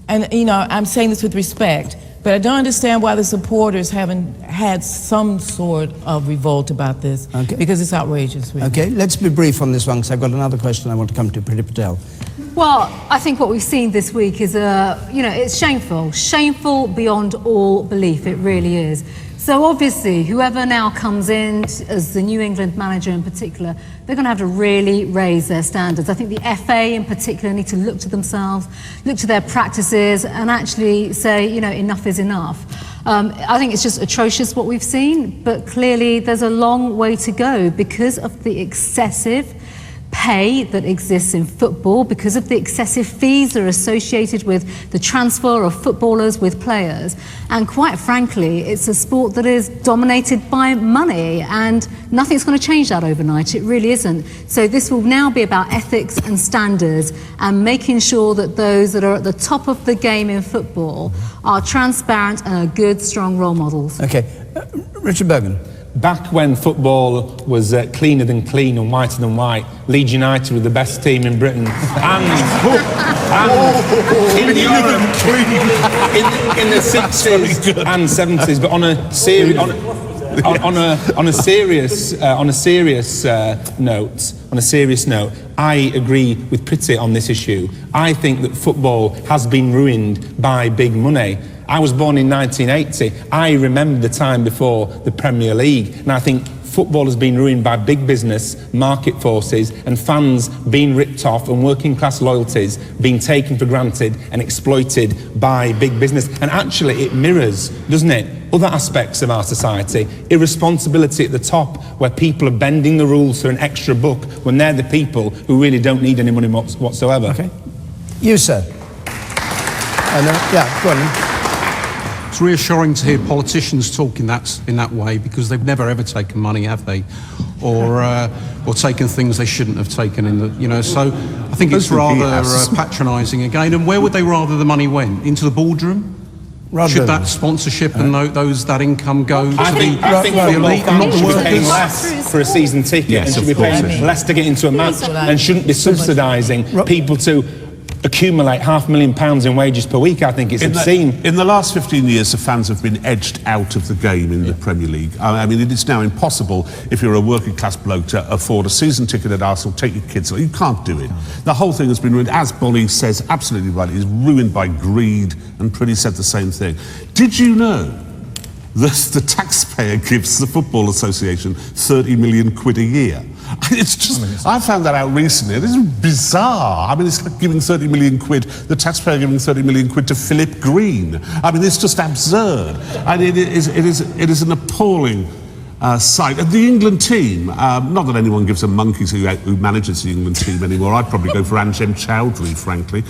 And you know, I'm saying this with respect, but I don't understand why the supporters haven't had some sort of revolt about this, because it's outrageous. Really. Okay, let's be brief on this one, because I've got another question I want to come to. Priti Patel. Well, I think what we've seen this week is, it's shameful. Shameful beyond all belief, it really is. So obviously, whoever now comes in as the New England manager in particular, they're going to have to really raise their standards. I think the FA in particular need to look to themselves, look to their practices, and actually say, enough is enough. I think it's just atrocious what we've seen, but clearly there's a long way to go because of the excessive pay that exists in football, because of the excessive fees that are associated with the transfer of footballers with players. And quite frankly, it's a sport that is dominated by money, and nothing's going to change that overnight. It really isn't. So this will now be about ethics and standards and making sure that those that are at the top of the game in football are transparent and are good, strong role models. Okay. Richard Burgon. Back when football was cleaner than clean and whiter than white, Leeds United were the best team in Britain. And in Europe, in the 60s and 70s, but on a serious note, I agree with Priti on this issue. I think that football has been ruined by big money. I was born in 1980. I remember the time before the Premier League, and I think football has been ruined by big business, market forces, and fans being ripped off, and working class loyalties being taken for granted and exploited by big business. And actually it mirrors, doesn't it, other aspects of our society. Irresponsibility at the top, where people are bending the rules for an extra buck when they're the people who really don't need any money whatsoever. Okay. You, sir. Yeah, go on. It's reassuring to hear politicians talk in that way, because they've never ever taken money, have they? Or taken things they shouldn't have taken So I think it's rather patronising again. And where would they rather the money went? Into the boardroom? Should that sponsorship and that income go to the elite and not the workers? Paying less for a season ticket, and should be paying less to get into a match, and shouldn't be subsidising people to accumulate £500,000 in wages per week. I think it's obscene. In the last 15 years, the fans have been edged out of the game in the Premier League. I mean, it is now impossible, if you're a working class bloke, to afford a season ticket at Arsenal, take your kids. You can't do it. The whole thing has been ruined. As Bonnie says, absolutely right, it is ruined by greed, and Priti said the same thing. Did you know that the taxpayer gives the Football Association 30 million quid a year? It's just, I found that out recently. This is bizarre. I mean, it's like giving 30 million quid, the taxpayer giving 30 million quid to Philip Green. I mean, it's just absurd. And it is an appalling sight. And the England team, not that anyone gives a monkeys who manages the England team anymore. I'd probably go for Anjem Chowdhury, frankly.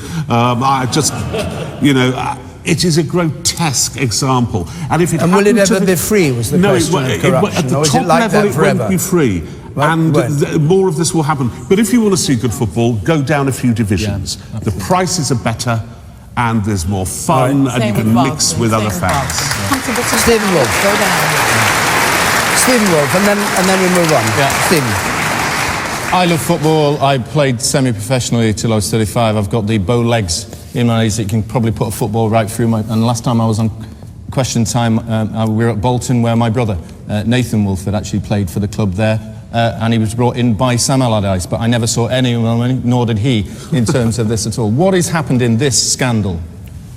It is a grotesque example. And will it ever be free, was the question of corruption? Or is it like that forever? It won't be free. More of this will happen. But if you want to see good football, go down a few divisions. The prices are better, and there's more fun, and you can mix with other fans. Stephen Wolf, go down. Stephen Wolf, and then we move on. Stephen. I love football. I played semi-professionally till I was 35. I've got the bow legs in my knees that you can probably put a football right through my... And last time I was on Question Time, we were at Bolton, where my brother, Nathan Wolf, had actually played for the club there. And he was brought in by Sam Allardyce, but I never saw anyone, nor did he, in terms of this at all. What has happened in this scandal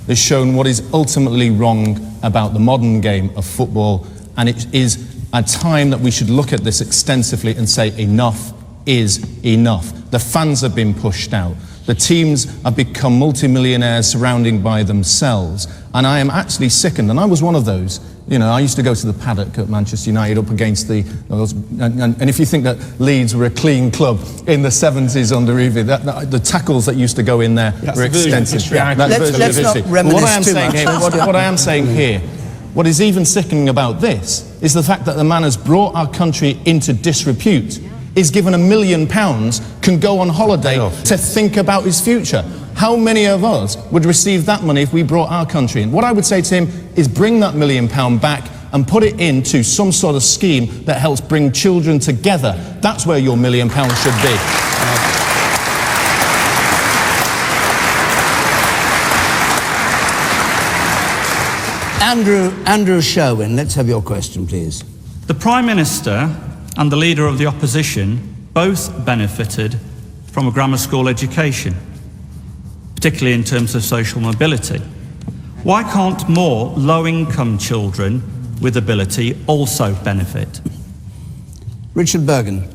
has shown what is ultimately wrong about the modern game of football, and it is a time that we should look at this extensively and say enough is enough. The fans have been pushed out. The teams have become multimillionaires surrounding by themselves. And I am actually sickened, and I was one of those. You know, I used to go to the paddock at Manchester United up against the... And if you think that Leeds were a clean club in the 70s under Evie, the tackles that used to go in there were extensive. Let's not reminisce too much. What I am saying here, what is even sickening about this is the fact that the man has brought our country into disrepute, is given £1 million, can go on holiday to think about his future. How many of us would receive that money if we brought our country in? What I would say to him is bring that £1 million back and put it into some sort of scheme that helps bring children together. That's where your £1 million should be. Andrew Sherwin, let's have your question, please. The Prime Minister and the Leader of the Opposition both benefited from a grammar school education, particularly in terms of social mobility. Why can't more low-income children with ability also benefit? Richard Burgon.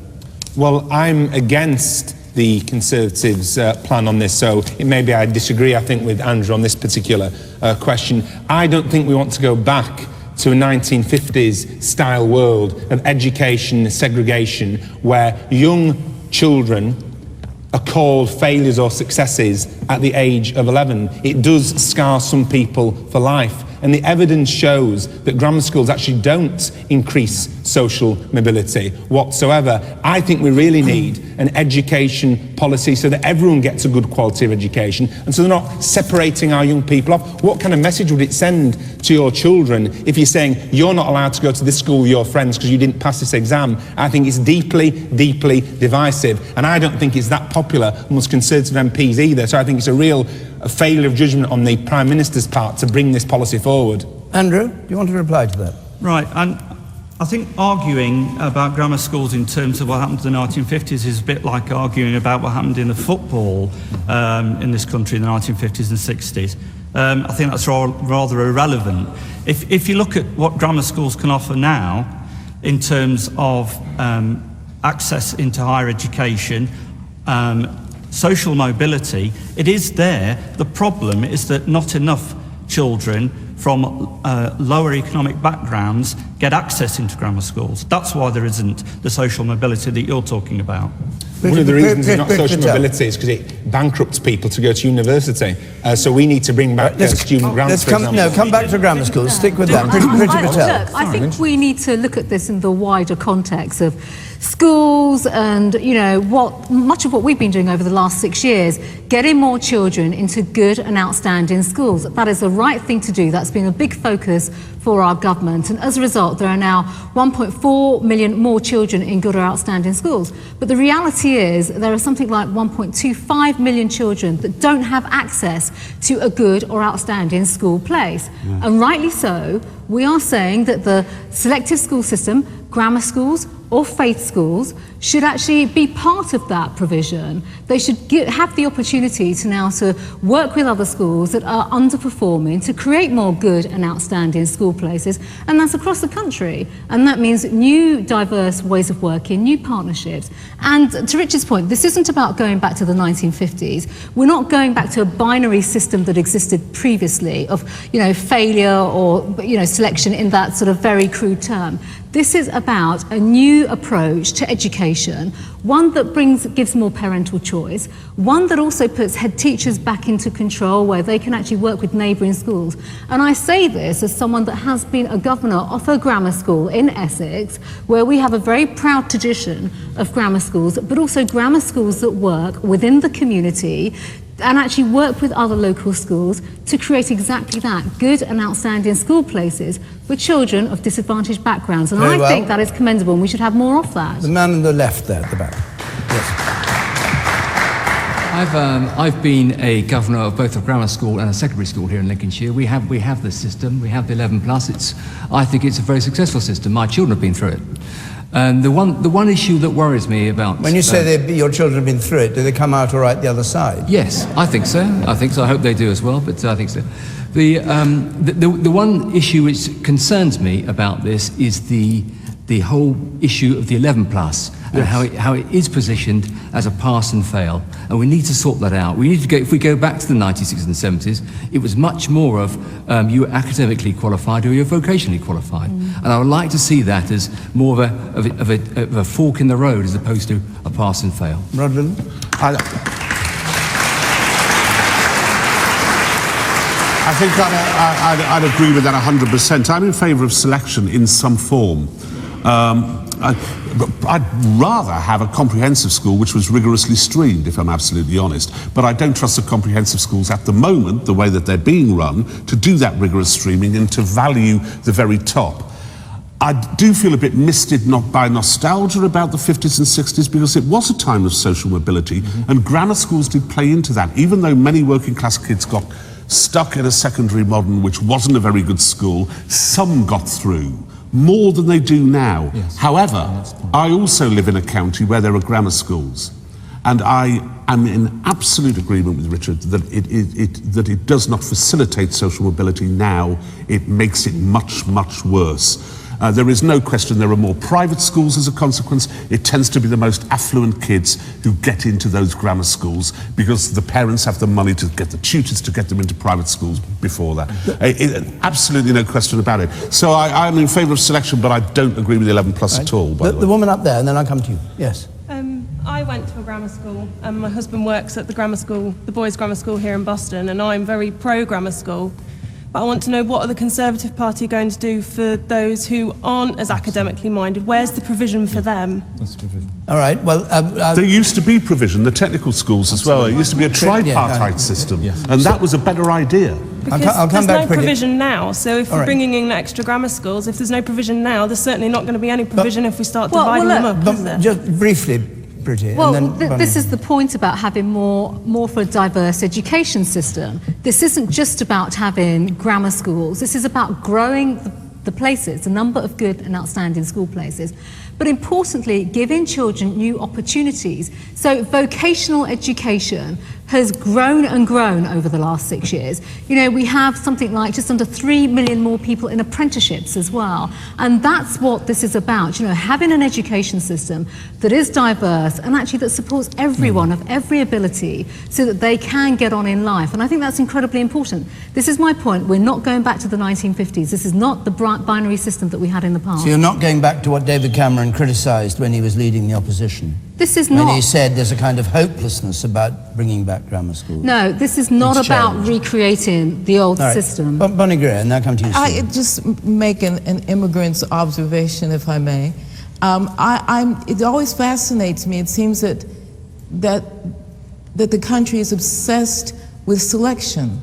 Well, I'm against the Conservatives' plan on this, so maybe I disagree, I think, with Andrew on this particular question. I don't think we want to go back to a 1950s style world of education segregation where young children are called failures or successes at the age of 11. It does scar some people for life. And the evidence shows that grammar schools actually don't increase social mobility whatsoever. I think we really need an education policy so that everyone gets a good quality of education and so they're not separating our young people off. What kind of message would it send to your children if you're saying you're not allowed to go to this school with your friends because you didn't pass this exam? I think it's deeply, deeply divisive, and I don't think it's that popular amongst Conservative MPs either. So I think it's a real failure of judgment on the Prime Minister's part to bring this policy forward. Andrew, do you want to reply to that? Right, and I think arguing about grammar schools in terms of what happened in the 1950s is a bit like arguing about what happened in the football in this country in the 1950s and 60s. I think that's rather irrelevant. If you look at what grammar schools can offer now in terms of access into higher education, social mobility, it is there. The problem is that not enough children from lower economic backgrounds get access into grammar schools. That's why there isn't the social mobility that you're talking about. One of the reasons it's not social mobility is because it bankrupts people to go to university. So we need to bring back student grants, for example. Come back to grammar schools. Stick with that. Look, I think we need to look at this in the wider context of schools and, you know, much of what we've been doing over the last 6 years, getting more children into good and outstanding schools. That is the right thing to do. That's been a big focus for our government, and as a result there are now 1.4 million more children in good or outstanding schools. But the reality is there are something like 1.25 million children that don't have access to a good or outstanding school place. And rightly so, we are saying that the selective school system, grammar schools or faith schools, should actually be part of that provision. They should have the opportunity to now to work with other schools that are underperforming to create more good and outstanding school places, and that's across the country. And that means new diverse ways of working, new partnerships. And to Richard's point, this isn't about going back to the 1950s. We're not going back to a binary system that existed previously of, you know, failure or, you know, selection in that sort of very crude term. This is about a new approach to education, one that gives more parental choice, one that also puts head teachers back into control where they can actually work with neighbouring schools. And I say this as someone that has been a governor of a grammar school in Essex, where we have a very proud tradition of grammar schools, but also grammar schools that work within the community and actually work with other local schools to create exactly that, good and outstanding school places for children of disadvantaged backgrounds. And I think that is commendable, and we should have more of that. The man on the left there at the back. Yes. I've been a governor of both a grammar school and a secondary school here in Lincolnshire. We have this system. We have the 11+. I think it's a very successful system. My children have been through it. And the one issue that worries me about... When you say your children have been through it, do they come out all right the other side? Yes, I think so. I hope they do as well, but I think so. The one issue which concerns me about this is the the whole issue of the 11 plus and how it is positioned as a pass and fail, and we need to sort that out. We need to go. If we go back to the 1960s and 70s, it was much more of you were academically qualified or you're vocationally qualified, and I would like to see that as more of a fork in the road as opposed to a pass and fail. Rod Liddle? I think I'd agree with that 100%. I'm in favour of selection in some form. I'd rather have a comprehensive school which was rigorously streamed, if I'm absolutely honest. But I don't trust the comprehensive schools at the moment, the way that they're being run, to do that rigorous streaming and to value the very top. I do feel a bit misted by nostalgia about the 50s and 60s, because it was a time of social mobility, and grammar schools did play into that. Even though many working class kids got stuck in a secondary modern which wasn't a very good school, some got through. More than they do now. Yes. However, I also live in a county where there are grammar schools, and I am in absolute agreement with Richard that it does not facilitate social mobility now. It makes it much, much worse. There is no question there are more private schools as a consequence. It tends to be the most affluent kids who get into those grammar schools because the parents have the money to get the tutors to get them into private schools before that. Absolutely no question about it. So I'm in favour of selection, but I don't agree with the 11 plus at all, by the way. The woman up there, and then I'll come to you. Yes. I went to a grammar school, and my husband works at the grammar school, the boys' grammar school here in Boston, and I'm very pro-grammar school. But I want to know, what are the Conservative Party going to do for those who aren't as academically minded? Where's the provision for them? All right, well... there used to be provision, the technical schools as well. It used to be a tripartite system, and that was a better idea. Because there's no provision now, so if we're bringing in extra grammar schools, if there's no provision now, there's certainly not going to be any provision if we start dividing them up, is there? Just briefly, Bridget. Well, and then this is the point about having more for a diverse education system. This isn't just about having grammar schools. This is about growing the places, the number of good and outstanding school places. But importantly, giving children new opportunities. So vocational education has grown and grown over the last 6 years. You know, we have something like just under 3 million more people in apprenticeships as well. And that's what this is about, you know, having an education system that is diverse and actually that supports everyone of every ability so that they can get on in life. And I think that's incredibly important. This is my point. We're not going back to the 1950s. This is not the binary system that we had in the past. So you're not going back to what David Cameron criticised when he was leading the opposition? This is not... When he said there's a kind of hopelessness about bringing back grammar schools. No, this is not about recreating the old system. Bonnie Greer, and now come to you, I just make an immigrant's observation, if I may. It always fascinates me. It seems that the country is obsessed with selection.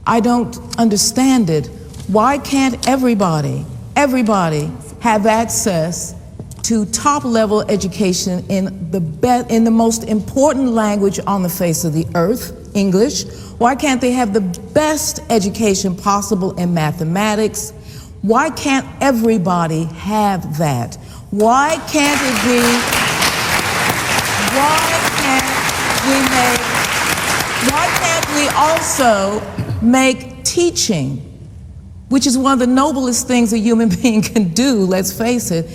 I don't understand it. Why can't everybody have access to top-level education in the most important language on the face of the earth, English? Why can't they have the best education possible in mathematics? Why can't everybody have that? Why can't it be? Why can't we also make teaching, which is one of the noblest things a human being can do, let's face it,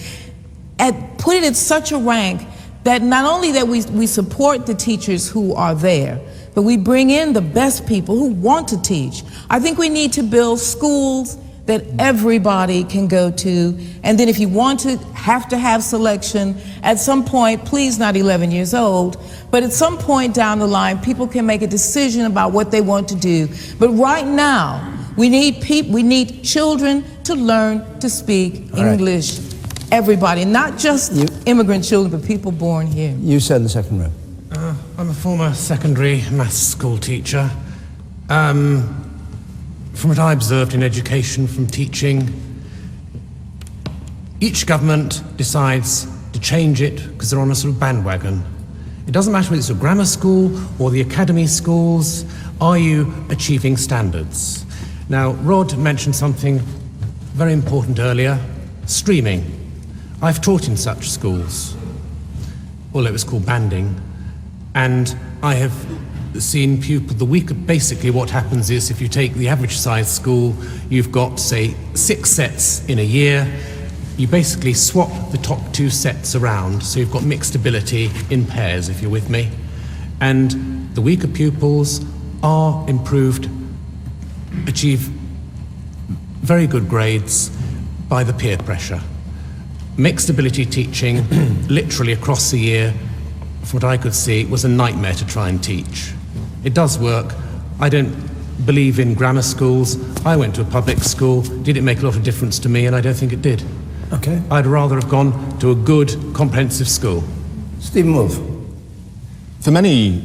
put it at such a rank that not only that we support the teachers who are there, but we bring in the best people who want to teach. I think we need to build schools that everybody can go to, and then if you want to have selection, at some point, please not 11 years old, but at some point down the line, people can make a decision about what they want to do. But right now, we need children to learn to speak English. Everybody, not just immigrant children, but people born here. You said in the second row. I'm a former secondary maths school teacher. From what I observed in education, from teaching, each government decides to change it because they're on a sort of bandwagon. It doesn't matter whether it's a grammar school or the academy schools. Are you achieving standards? Now, Rod mentioned something very important earlier, streaming. I've taught in such schools, although it was called banding, and I have seen pupils, basically what happens is if you take the average size school, you've got, say, 6 sets in a year, you basically swap the top two sets around, so you've got mixed ability in pairs, if you're with me. And the weaker pupils are improved, achieve very good grades by the peer pressure. Mixed ability teaching, literally across the year, from what I could see, was a nightmare to try and teach. It does work. I don't believe in grammar schools. I went to a public school. Did it make a lot of difference to me? And I don't think it did. Okay. I'd rather have gone to a good, comprehensive school. Stephen Wolfe. For many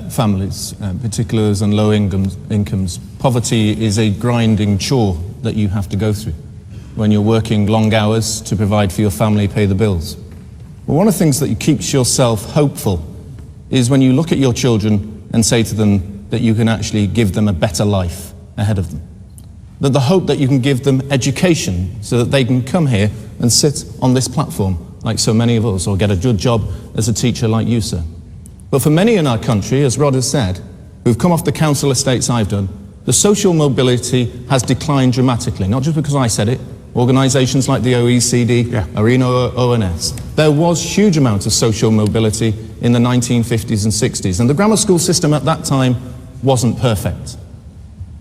families, particularly those on low incomes, poverty is a grinding chore that you have to go through when you're working long hours to provide for your family, pay the bills. But one of the things that keeps yourself hopeful is when you look at your children and say to them that you can actually give them a better life ahead of them. That the hope that you can give them education so that they can come here and sit on this platform like so many of us, or get a good job as a teacher like you, sir. But for many in our country, as Rod has said, who've come off the council estates I've done, the social mobility has declined dramatically, not just because I said it. Organisations like the OECD, Arena ONS. There was huge amounts of social mobility in the 1950s and 60s, and the grammar school system at that time wasn't perfect.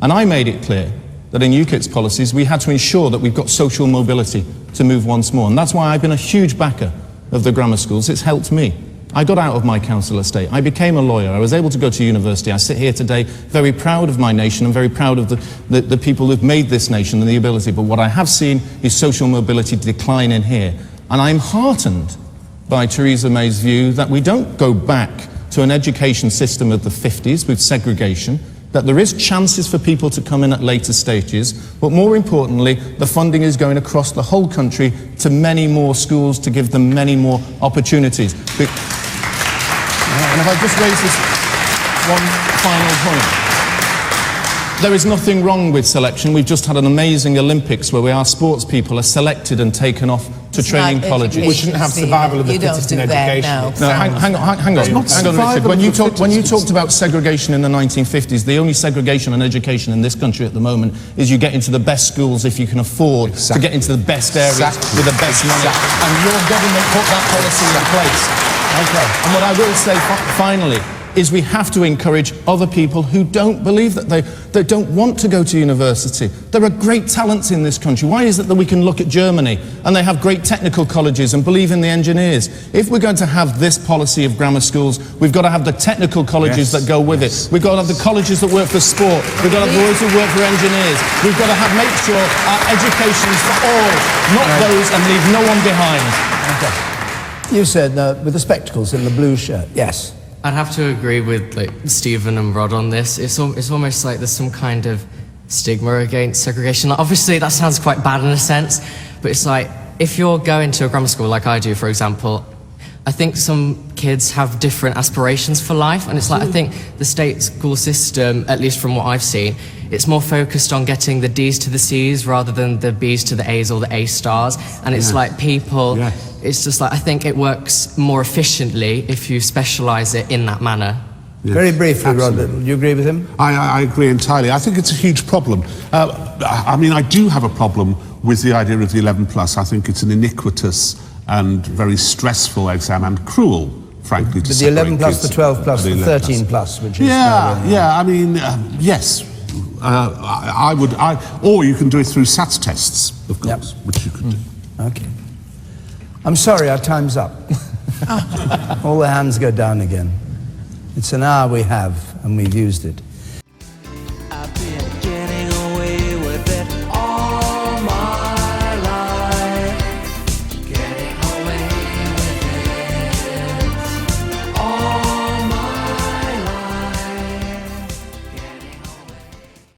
And I made it clear that in UKIP's policies we had to ensure that we've got social mobility to move once more, and that's why I've been a huge backer of the grammar schools. It's helped me. I got out of my council estate. I became a lawyer. I was able to go to university. I sit here today very proud of my nation and very proud of the people who've made this nation and the ability. But what I have seen is social mobility decline in here. And I'm heartened by Theresa May's view that we don't go back to an education system of the 50s with segregation, that there is chances for people to come in at later stages, but more importantly, the funding is going across the whole country to many more schools to give them many more opportunities. And if I just raise this one final point. There is nothing wrong with selection. We've just had an amazing Olympics where our sports people are selected and taken off to training colleges. We shouldn't have survival of the fittest in education. No, hang on, Richard. When you talked about segregation in the 1950s, the only segregation in education in this country at the moment is you get into the best schools if you can afford to get into the best areas with the best money. And your government put that policy in place. Okay. And what I will say finally is we have to encourage other people who don't believe that they don't want to go to university. There are great talents in this country. Why is it that we can look at Germany and they have great technical colleges and believe in the engineers? If we're going to have this policy of grammar schools, we've got to have the technical colleges that go with it. We've got to have the colleges that work for sport. We've got to have those who work for engineers. We've got to make sure our education is for all, not those, and leave no one behind. Okay. You said with the spectacles in the blue shirt. Yes. I'd have to agree with Stephen and Rod on this. It's almost like there's some kind of stigma against segregation. Obviously, that sounds quite bad in a sense, but it's like if you're going to a grammar school like I do, for example, I think some kids have different aspirations for life, and it's like I think the state school system, at least from what I've seen, it's more focused on getting the D's to the C's rather than the B's to the A's or the A stars, and it's like people... It's just like, I think it works more efficiently if you specialise it in that manner. Yes. Very briefly, Rod, do you agree with him? I agree entirely. I think it's a huge problem. I mean, I do have a problem with the idea of the 11 plus. I think it's an iniquitous and very stressful exam and cruel, frankly, to the 11 plus, the 12 plus, the 13 plus, which is... I mean, yes. Or you can do it through SATs tests, of course, which you could do. Okay. I'm sorry, our time's up. All the hands go down again. It's an hour we have, and we've used it.